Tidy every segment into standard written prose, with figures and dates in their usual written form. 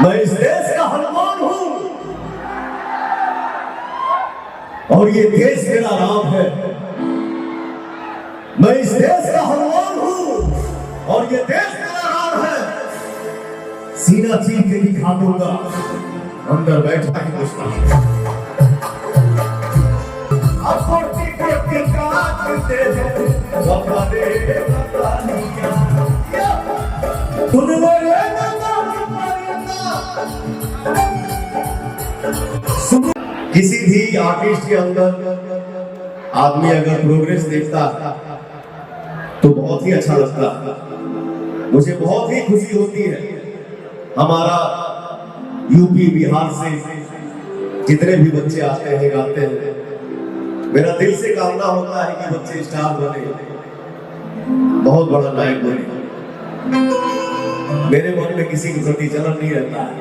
मैं इस देश का हनुमान हूं और ये देश मेरा राम है। मैं इस देश का हनुमान हूं और ये देश मेरा राम है। सीना चीर के दिखा दूंगा, अंदर बैठा ही पूछता किसी भी आर्टिस्ट के अंदर आदमी अगर प्रोग्रेस देखता तो बहुत ही अच्छा लगता। मुझे बहुत ही खुशी होती है। हमारा यूपी बिहार से जितने भी बच्चे आते हैं गाते हैं, मेरा दिल से कामना होता है कि बच्चे स्टार बने, बहुत बड़ा नायक बने। मेरे मन में किसी के प्रति जलन नहीं रहता है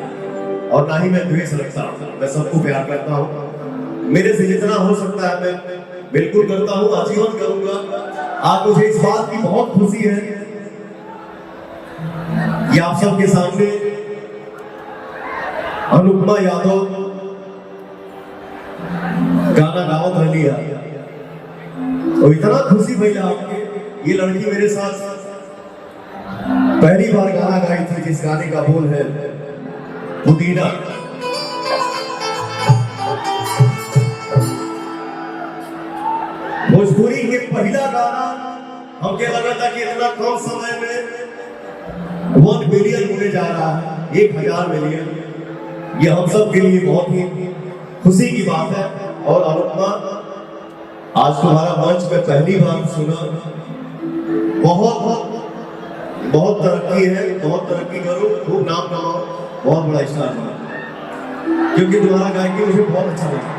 और ना ही मैं द्वेष रखता हूँ। मैं सबको प्यार करता हूँ। मेरे से जितना हो सकता है मैं बिल्कुल करता हूँ, आजीवन करूंगा। आज मुझे इस बात की बहुत खुशी है कि आप सबके सामने अनुपमा यादव गाना गावत रही है और इतना खुशी भैया आपके। ये लड़की मेरे साथ पहली बार गाना गाई थी, जिस गाने का बोल है पुदीना। भोजपुरी के पहला गाना हमके लगा था कि इतना कम समय में 1 बिलियन होने जा रहा है, 1000 मिलियन। ये हम सब के लिए बहुत ही खुशी की बात है। और अनुपमा, आज तुम्हारा मंच में पहली बार सुना। बहुत बहुत तरक्की है, बहुत तरक्की करो, खूब नाम कमाओ, बहुत बड़ा स्टार बनो। क्योंकि तुम्हारा गायकी मुझे बहुत अच्छा लगा,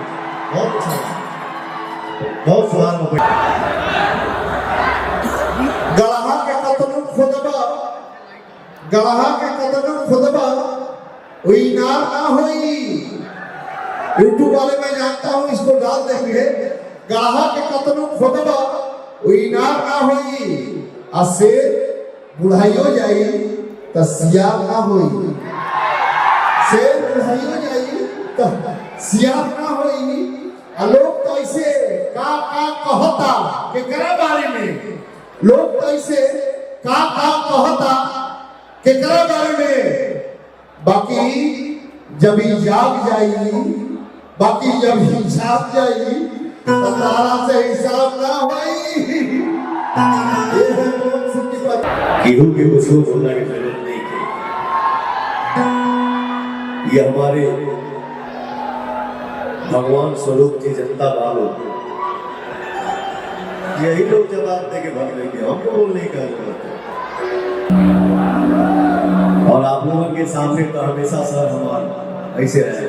बहुत अच्छा लगा, बहुत सुधार हो गया। गलहा के कतनु खुदबा, गलहा के कतनु खुदबा वही नार ना होई। यूट्यूब वाले मैं जानता हूँ, इसको डाल देंगे। गलहा के कतनु खुदबा वही नार ना होई। असे बुढ़ाइयो जाई त सियार ना होई। से बुढ़ाइयो जाई त सियार ना होई। लोग तो ऐसे का कहता के करे बारे में, लोग तो ऐसे का कहता के करे बारे में। बाकी जब ही जाग जाई, बाकी जब ही जाग जाई तो तारा से हिसाब ना होई। केहू के कुछ बोलने की जरूरत नहीं है। ये हमारे भगवान स्वरूप की जनता वालों, यही लोग जवाब दे के भाग लेंगे, हमको बोलने का जरूरत है। और आप लोगों के सामने तो हमेशा सर हमारा ऐसे रहे,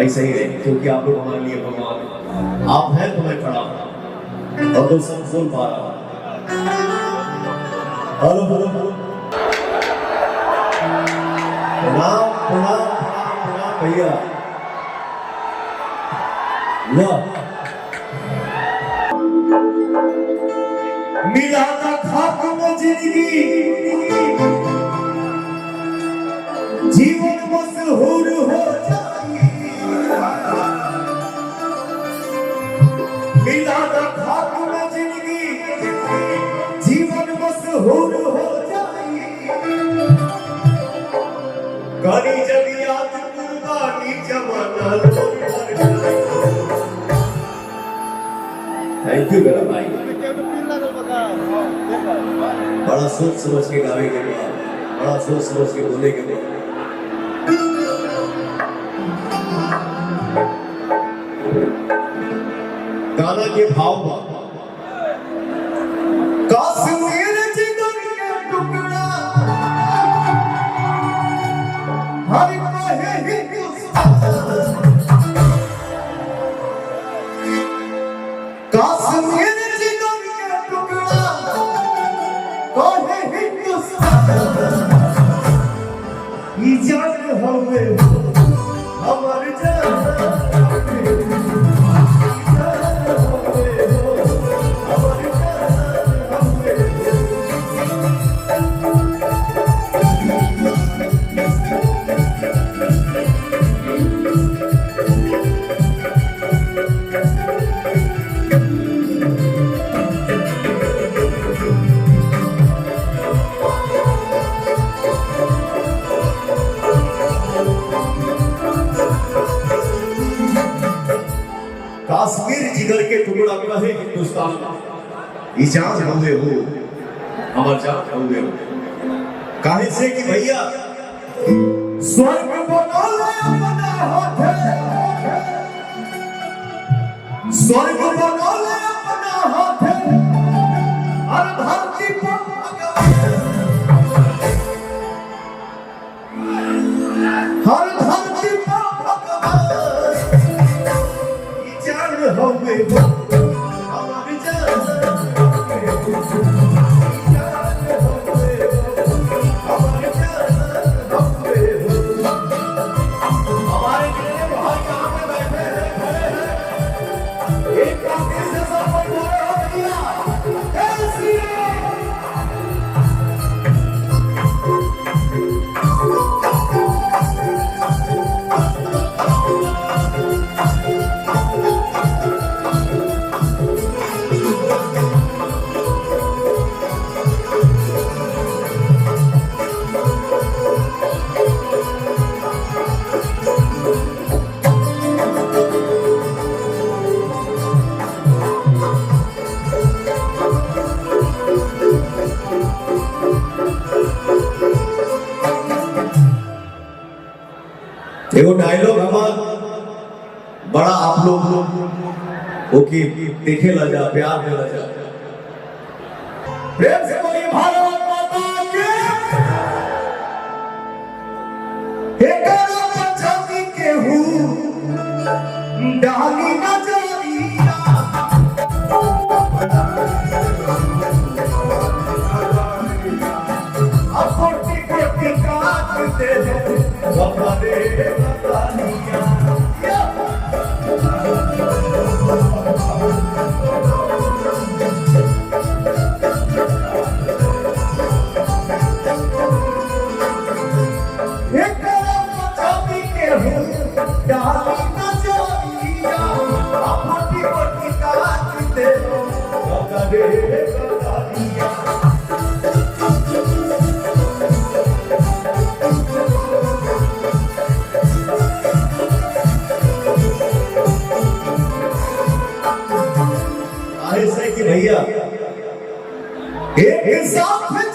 ऐसे ही रहे, क्योंकि आप लोग हमारे लिए भगवान हैं। आप हैं तो मैं खड़ा हूं और तो सब सुन पा रहा हूं। हेलो हेलो हेलो, प्रणाम प्रणाम प्रणाम भैया। मिला था खाक में जिंदगी, जीवन मशहूर हो जाए। मिला था खाक में जिंदगी, जीवन मशहूर हो जाए। करी जब याद कुर्बानी जमाना लोग मर जाए। थैंक यू मेरा भाई। बड़ा सोच समझ के गावे के बाद, बड़ा सोच समझ के बोले के बाद। गाना के भाव कश्मीर जिगर के टुकड़ा हर कहे कश्मीर जिगर के टुकड़ा कहे हिंदुस्तान। ई जान हमें हमार जान कश्मीर जिगर के टुकड़ा कहे हिंदुस्तान ई जान हुए हो हमार जान हुए हो काहे से कि भैया स्वर्ग बनौले अपना हाथे स्वर्ग बनौले अपना हाथे और धरती पर हर धरती पर भगवान ई जान हुए हो हमारी जान एगो डायलॉग हमार बड़ा आप लोग ओके देखे ला जा प्यार दे ला जा प्रेम से बोलिए भारत माता की एक पंचायती के हूँ डाली न जानिया अब कोटि कोटि काट दे बाबा रे भैया एक साथ